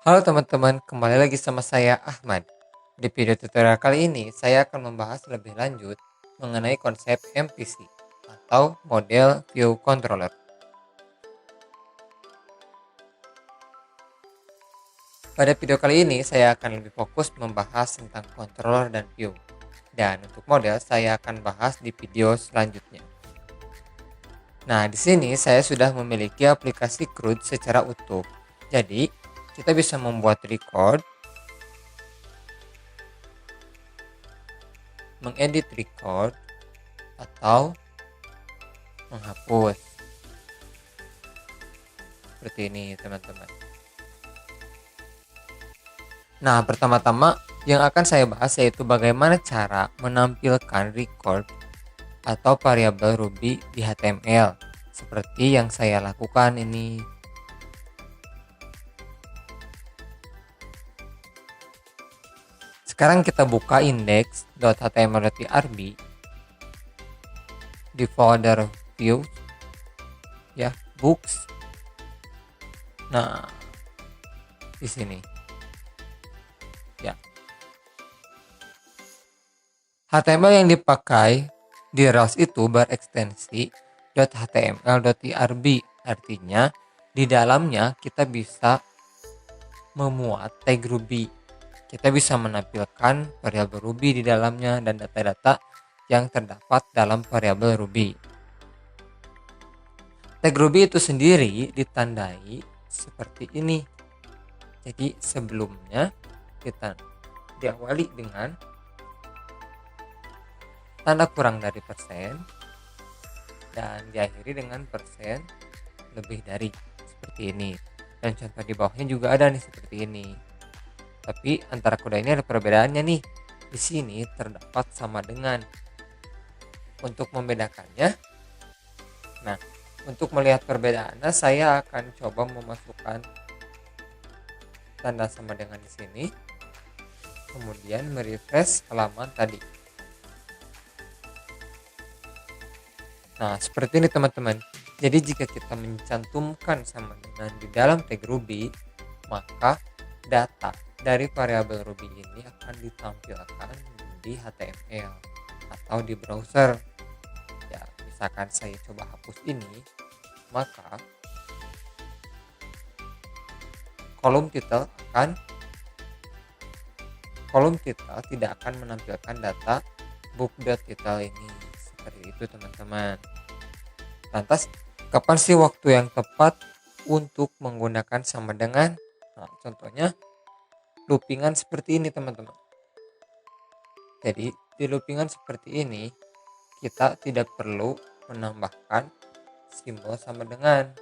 Halo teman-teman, kembali lagi sama saya Ahmad. Di video tutorial kali ini, saya akan membahas lebih lanjut mengenai konsep MVC atau Model View Controller. Pada video kali ini, saya akan lebih fokus membahas tentang controller dan view. Dan untuk model, saya akan bahas di video selanjutnya. Nah, di sini saya sudah memiliki aplikasi CRUD secara utuh. Jadi, kita bisa membuat record, mengedit record, atau menghapus seperti ini teman-teman. Nah, pertama-tama yang akan saya bahas yaitu bagaimana cara menampilkan record atau variabel Ruby di HTML seperti yang saya lakukan ini. Sekarang kita buka index.html.rb di folder view ya, books. Nah, di sini ya. HTML yang dipakai di Rails itu berekstensi .html.irb, artinya di dalamnya kita bisa memuat tag Ruby. Kita bisa menampilkan variabel Ruby di dalamnya dan data-data yang terdapat dalam variabel Ruby. Tag Ruby itu sendiri ditandai seperti ini. Jadi sebelumnya kita diawali dengan tanda kurang dari persen dan diakhiri dengan persen lebih dari, seperti ini. Dan contoh di bawahnya juga ada nih seperti ini. Tapi antara kode ini ada perbedaannya nih. Di sini terdapat sama dengan. Untuk membedakannya, nah, untuk melihat perbedaannya saya akan coba memasukkan tanda sama dengan di sini. Kemudian merefresh halaman tadi. Nah, seperti ini teman-teman. Jadi jika kita mencantumkan sama dengan di dalam tag Ruby, maka data dari variabel Ruby ini akan ditampilkan di HTML atau di browser. Ya, misalkan saya coba hapus ini, maka kolom title tidak akan menampilkan data book.title ini. Seperti itu teman-teman. Lantas, kapan sih waktu yang tepat untuk menggunakan sama dengan? Nah, contohnya loopingan seperti ini teman-teman. Jadi di loopingan seperti ini kita tidak perlu menambahkan simbol sama dengan,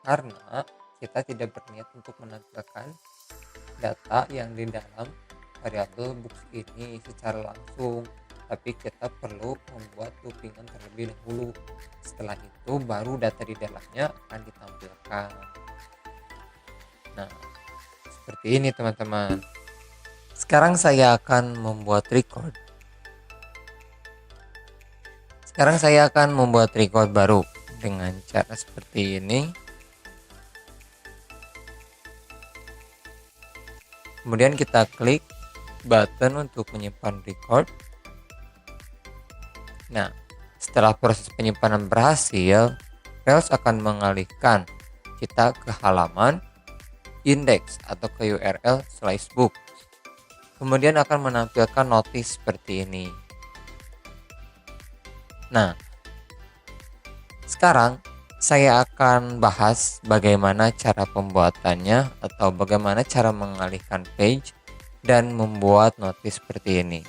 karena kita tidak berniat untuk menampilkan data yang di dalam variabel books ini secara langsung, tapi kita perlu membuat loopingan terlebih dahulu. Setelah itu baru data di dalamnya akan ditampilkan. Nah, seperti ini teman-teman. Sekarang saya akan membuat record. Baru dengan cara seperti ini. Kemudian kita klik button untuk menyimpan record. Nah, setelah proses penyimpanan berhasil, Rails akan mengalihkan kita ke halaman index atau ke URL/book. Kemudian akan menampilkan notis seperti ini. Nah, sekarang saya akan bahas bagaimana cara pembuatannya atau bagaimana cara mengalihkan page dan membuat notis seperti ini.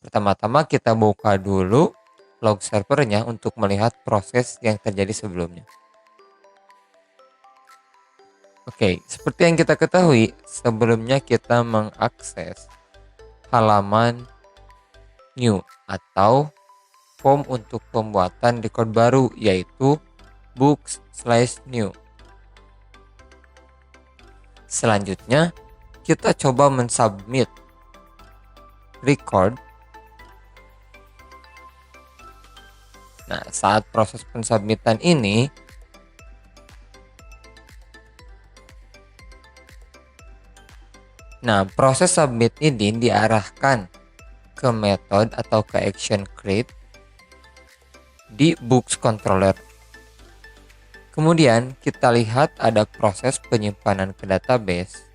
Pertama-tama kita buka dulu log servernya untuk melihat proses yang terjadi sebelumnya. Oke, seperti yang kita ketahui, sebelumnya kita mengakses halaman new atau form untuk pembuatan record baru, yaitu books/new. Selanjutnya, kita coba mensubmit record. Nah, saat proses pensubmitan ini, Nah, proses submit ini diarahkan ke method atau ke action create di books controller. Kemudian kita lihat ada proses penyimpanan ke database,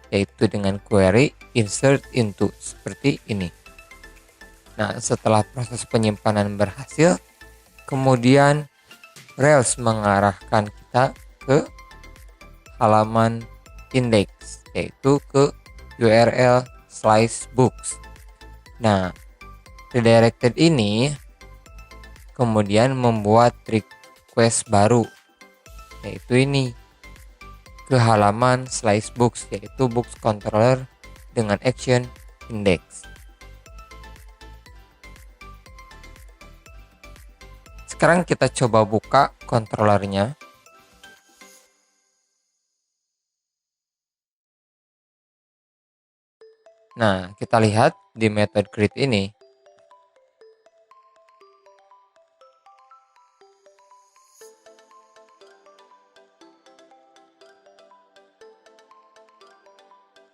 yaitu dengan query insert into seperti ini. Nah, setelah proses penyimpanan berhasil, kemudian Rails mengarahkan kita ke halaman index, yaitu ke URL slice books. Nah, redirected ini kemudian membuat request baru, yaitu ini ke halaman slice books, yaitu books controller dengan action index. Sekarang kita coba buka controllernya. Nah, kita lihat di method create ini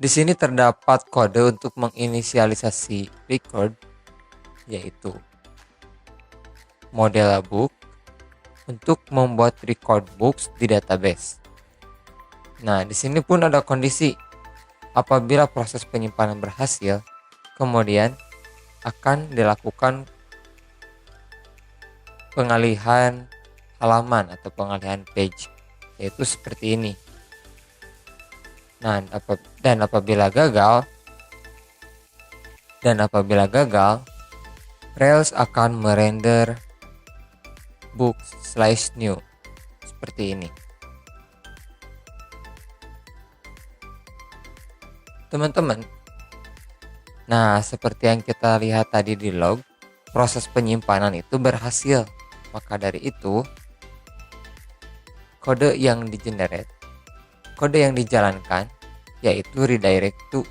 di sini terdapat kode untuk menginisialisasi record, yaitu model book untuk membuat record books di database. Nah, di sini pun ada kondisi. Apabila proses penyimpanan berhasil, kemudian akan dilakukan pengalihan halaman atau pengalihan page, yaitu seperti ini. Nah, dan apabila gagal, Rails akan merender books/new seperti ini. Teman-teman, nah seperti yang kita lihat tadi di log, proses penyimpanan itu berhasil. Maka dari itu, kode yang dijalankan yaitu redirect to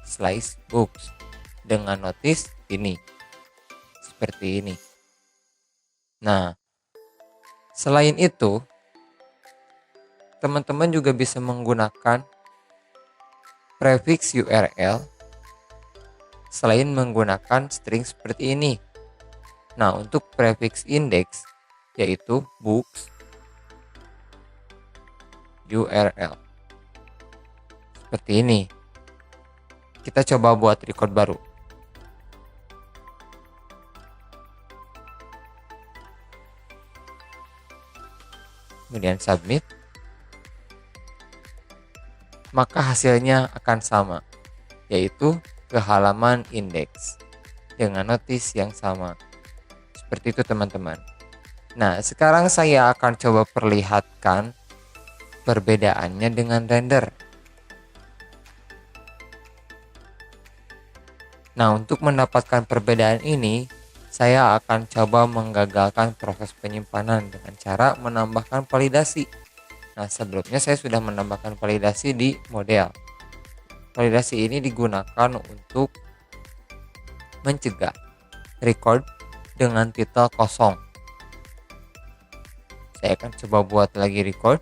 slice books dengan notice ini, seperti ini. Nah, selain itu, teman-teman juga bisa menggunakan prefix URL selain menggunakan string seperti ini. Nah, untuk prefix index yaitu books URL seperti ini. Kita coba buat record baru. Kemudian submit. Maka hasilnya akan sama, yaitu ke halaman index dengan notice yang sama. Seperti itu teman-teman. Nah, sekarang saya akan coba perlihatkan perbedaannya dengan render. Nah, untuk mendapatkan perbedaan ini, saya akan coba menggagalkan proses penyimpanan dengan cara menambahkan validasi. Nah, sebelumnya saya sudah menambahkan validasi di model. Validasi ini digunakan untuk mencegah record dengan titel kosong. Saya akan coba buat lagi record.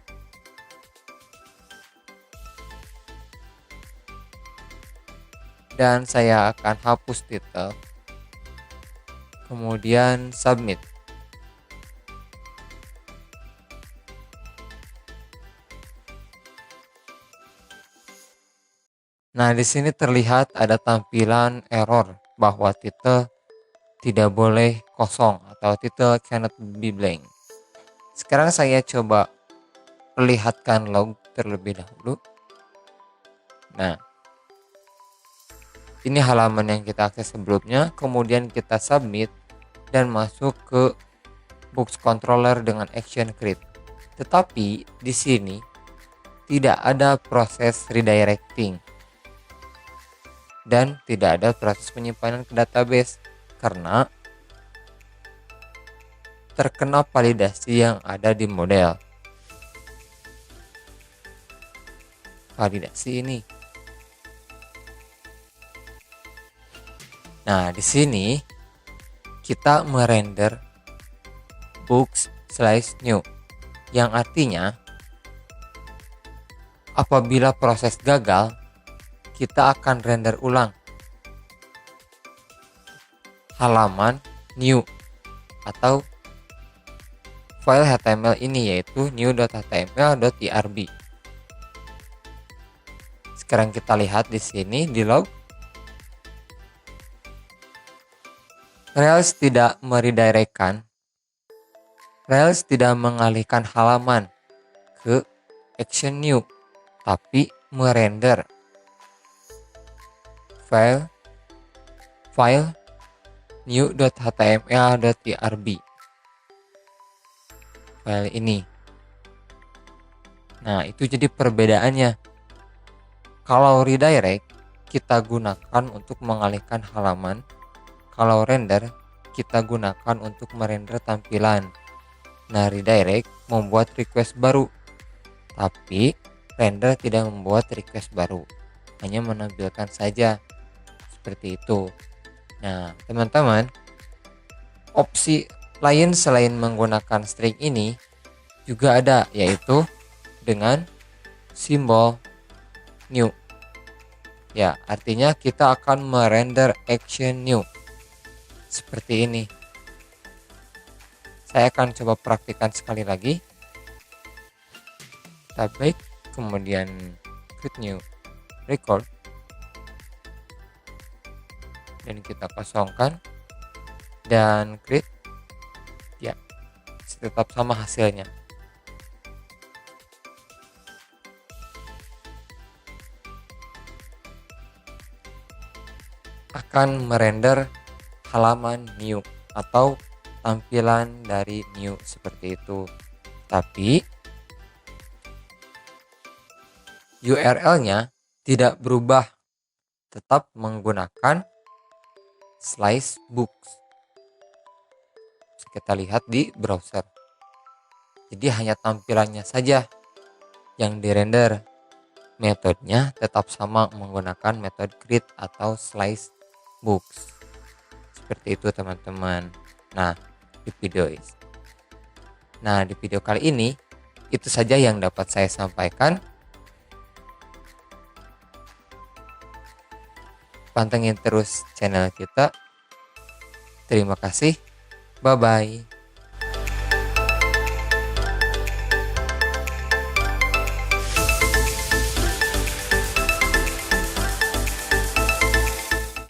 Dan saya akan hapus titel. Kemudian submit. Nah, di sini terlihat ada tampilan error bahwa titel tidak boleh kosong atau titel cannot be blank. Sekarang saya coba perlihatkan log terlebih dahulu. Nah, ini halaman yang kita akses sebelumnya, kemudian kita submit dan masuk ke books controller dengan action create. Tetapi di sini tidak ada proses redirecting dan tidak ada proses penyimpanan ke database karena terkena validasi yang ada di model. Validasi ini. Nah, di sini kita merender books/new yang artinya apabila proses gagal, kita akan render ulang halaman new atau file HTML ini, yaitu new.html.irb. Sekarang kita lihat di sini di log. Rails tidak meredirectkan, Rails tidak mengalihkan halaman ke action new, tapi merender file new.html.irb file ini. Nah, itu jadi perbedaannya. Kalau redirect kita gunakan untuk mengalihkan halaman, kalau render kita gunakan untuk merender tampilan. Nah, redirect membuat request baru, tapi render tidak membuat request baru, hanya menampilkan saja seperti itu. Nah, teman-teman, opsi lain selain menggunakan string ini juga ada, yaitu dengan simbol new. Ya, artinya kita akan merender action new seperti ini. Saya akan coba praktikkan sekali lagi. Tab back, kemudian create new record, dan kita kosongkan dan create. Ya, tetap sama hasilnya. Akan merender halaman new atau tampilan dari new seperti itu. Tapi URL-nya tidak berubah, tetap menggunakan slice books. Kita lihat di browser. Jadi hanya tampilannya saja yang dirender. Metodenya tetap sama, menggunakan metode create atau slice books. Seperti itu, teman-teman. Nah, di video kali ini itu saja yang dapat saya sampaikan. Pantengin terus channel kita. Terima kasih. Bye-bye.